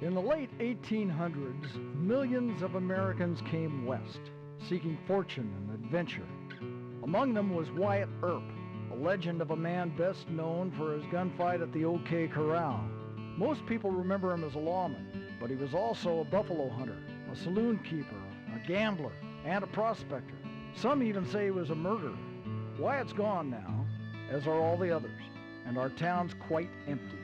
In the late 1800s, millions of Americans came west, seeking fortune and adventure. Among them was Wyatt Earp, a legend of a man best known for his gunfight at the OK Corral. Most people remember him as a lawman, but he was also a buffalo hunter, a saloon keeper, a gambler, and a prospector. Some even say he was a murderer. Wyatt's gone now, as are all the others, and our town's quite empty.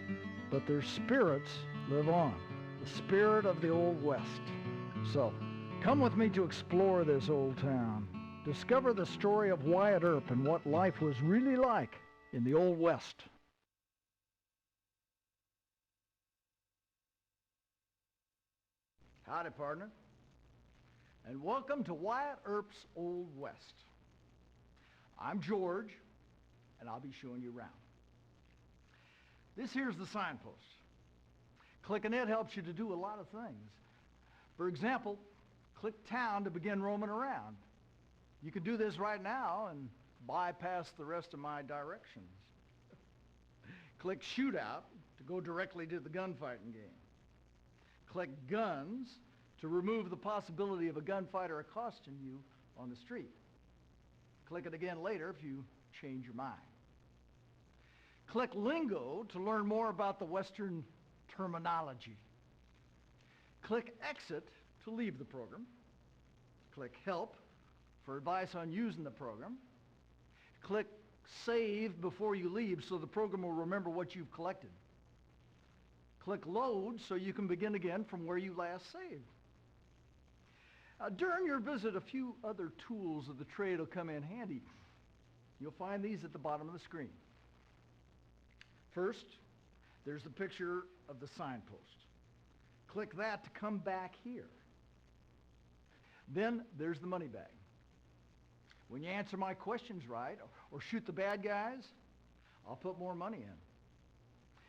But their spirits live on. The spirit of the Old West. So, come with me to explore this old town. Discover the story of Wyatt Earp and what life was really like in the Old West. Howdy, partner. And welcome to Wyatt Earp's Old West. I'm George, and I'll be showing you around. This here's the signpost. Clicking it helps you to do a lot of things. For example, click town to begin roaming around. You can do this right now and bypass the rest of my directions. Click shootout to go directly to the gunfighting game. Click guns to remove the possibility of a gunfighter accosting you on the street. Click it again later if you change your mind. Click lingo to learn more about the Western terminology. Click exit to leave the program. Click help for advice on using the program. Click save before you leave so the program will remember what you've collected. Click load so you can begin again from where you last saved. During your visit, a few other tools of the trade will come in handy. You'll find these at the bottom of the screen. First, there's the picture of the signpost. Click that to come back here. Then there's the money bag. When you answer my questions right or shoot the bad guys, I'll put more money in.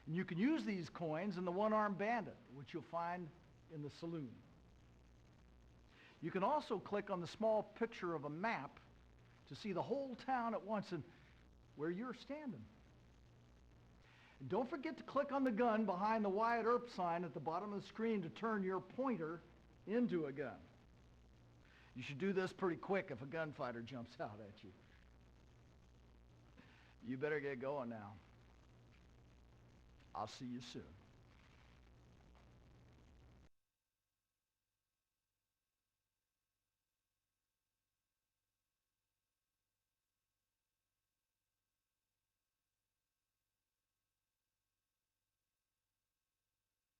And you can use these coins in the one-armed bandit, which you'll find in the saloon. You can also click on the small picture of a map to see the whole town at once and where you're standing. And don't forget to click on the gun behind the Wyatt Earp sign at the bottom of the screen to turn your pointer into a gun. You should do this pretty quick if a gunfighter jumps out at you. You better get going now. I'll see you soon.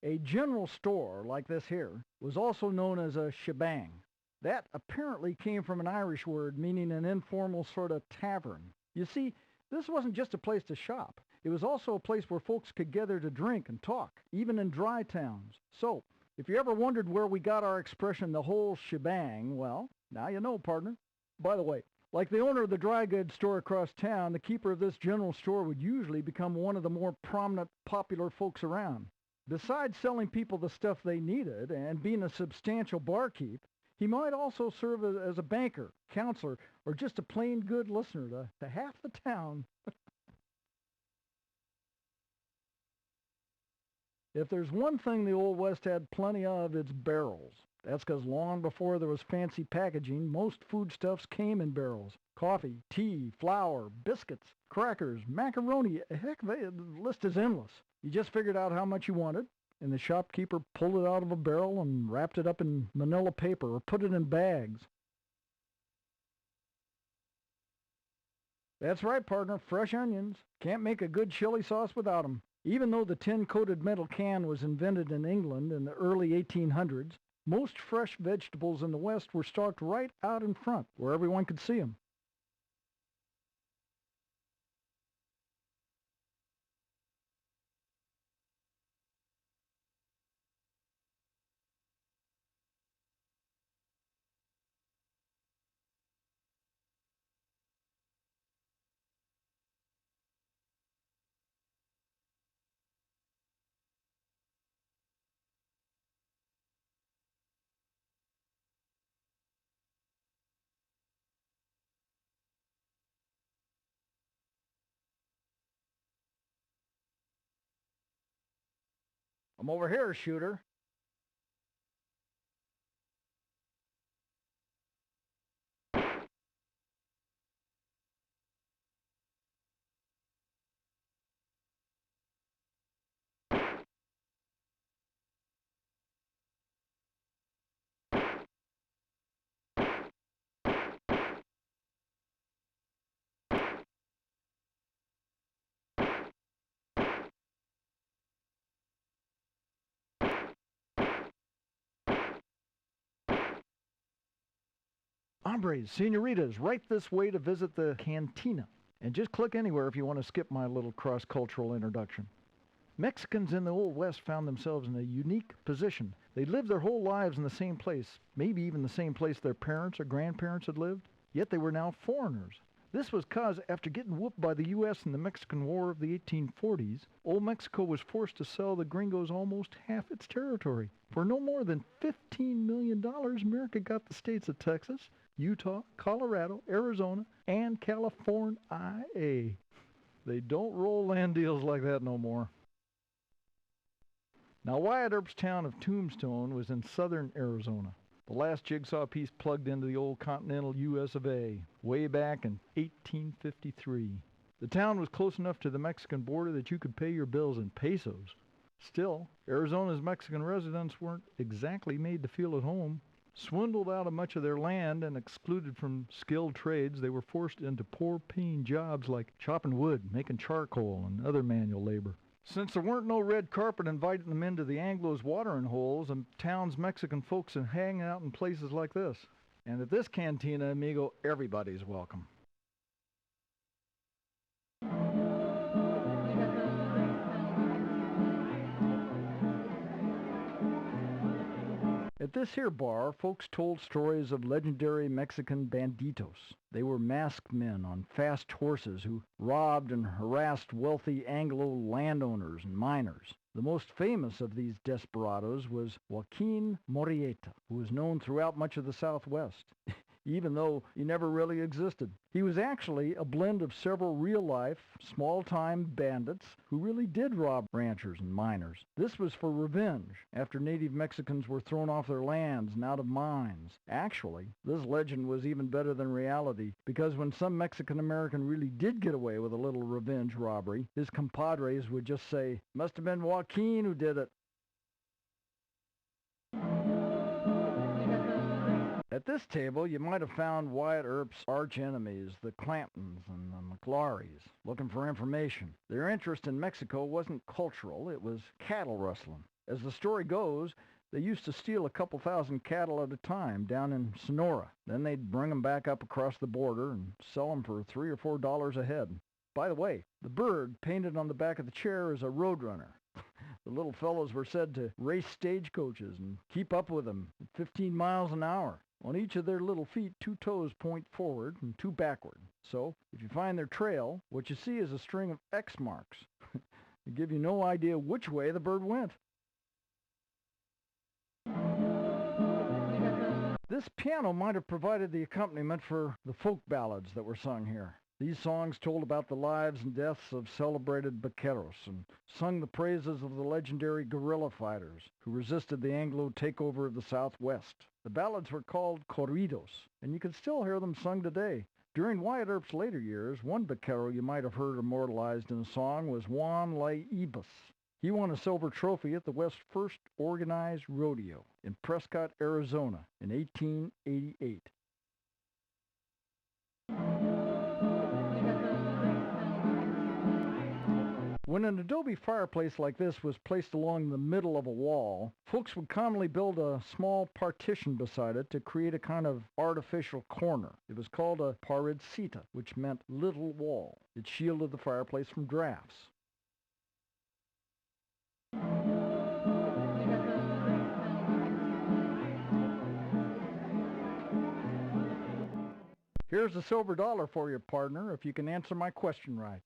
A general store like this here was also known as a shebang. That apparently came from an Irish word meaning an informal sort of tavern. You see, this wasn't just a place to shop. It was also a place where folks could gather to drink and talk, even in dry towns. So, if you ever wondered where we got our expression, the whole shebang, well, now you know, partner. By the way, like the owner of the dry goods store across town, the keeper of this general store would usually become one of the more prominent, popular folks around. Besides selling people the stuff they needed and being a substantial barkeep, he might also serve as a banker, counselor, or just a plain good listener to half the town. If there's one thing the Old West had plenty of, it's barrels. That's because long before there was fancy packaging, most foodstuffs came in barrels. Coffee, tea, flour, biscuits, crackers, macaroni, heck, the list is endless. You just figured out how much you wanted, and the shopkeeper pulled it out of a barrel and wrapped it up in manila paper or put it in bags. That's right, partner, fresh onions. Can't make a good chili sauce without 'em. Even though the tin-coated metal can was invented in England in the early 1800s, most fresh vegetables in the West were stocked right out in front, where everyone could see 'em. I'm over here, shooter. Hombres, senoritas, right this way to visit the cantina. And just click anywhere if you want to skip my little cross-cultural introduction. Mexicans in the Old West found themselves in a unique position. They lived their whole lives in the same place, maybe even the same place their parents or grandparents had lived, yet they were now foreigners. This was because after getting whooped by the U.S. in the Mexican War of the 1840s, old Mexico was forced to sell the gringos almost half its territory. For no more than $15 million, America got the states of Texas, Utah, Colorado, Arizona, and California. They don't roll land deals like that no more. Now, Wyatt Earp's town of Tombstone was in southern Arizona. The last jigsaw piece plugged into the old continental U.S. of A. way back in 1853. The town was close enough to the Mexican border that you could pay your bills in pesos. Still, Arizona's Mexican residents weren't exactly made to feel at home. Swindled out of much of their land and excluded from skilled trades, they were forced into poor-paying jobs like chopping wood, making charcoal, and other manual labor. Since there weren't no red carpet inviting them into the Anglos' watering holes, the town's Mexican folks are hanging out in places like this. And at this cantina, amigo, everybody's welcome. At this here bar, folks told stories of legendary Mexican banditos. They were masked men on fast horses who robbed and harassed wealthy Anglo landowners and miners. The most famous of these desperados was Joaquin Murrieta, who was known throughout much of the Southwest, even though he never really existed. He was actually a blend of several real-life, small-time bandits who really did rob ranchers and miners. This was for revenge, after native Mexicans were thrown off their lands and out of mines. Actually, this legend was even better than reality, because when some Mexican-American really did get away with a little revenge robbery, his compadres would just say, "Must have been Joaquin who did it." At this table, you might have found Wyatt Earp's arch enemies, the Clamptons and the McLaurys, looking for information. Their interest in Mexico wasn't cultural, it was cattle rustling. As the story goes, they used to steal a couple thousand cattle at a time down in Sonora. Then they'd bring them back up across the border and sell them for $3 or $4 a head. By the way, the bird painted on the back of the chair is a roadrunner. The little fellows were said to race stagecoaches and keep up with them at 15 miles an hour. On each of their little feet, 2 toes point forward and 2 backward. So, if you find their trail, what you see is a string of X marks. They give you no idea which way the bird went. This piano might have provided the accompaniment for the folk ballads that were sung here. These songs told about the lives and deaths of celebrated vaqueros and sung the praises of the legendary guerrilla fighters who resisted the Anglo takeover of the Southwest. The ballads were called corridos, and you can still hear them sung today. During Wyatt Earp's later years, one vaquero you might have heard immortalized in a song was Juan Laibas. He won a silver trophy at the West's first organized rodeo in Prescott, Arizona in 1888. When an adobe fireplace like this was placed along the middle of a wall, folks would commonly build a small partition beside it to create a kind of artificial corner. It was called a paredcita, which meant little wall. It shielded the fireplace from drafts. Here's a silver dollar for you, partner, if you can answer my question right.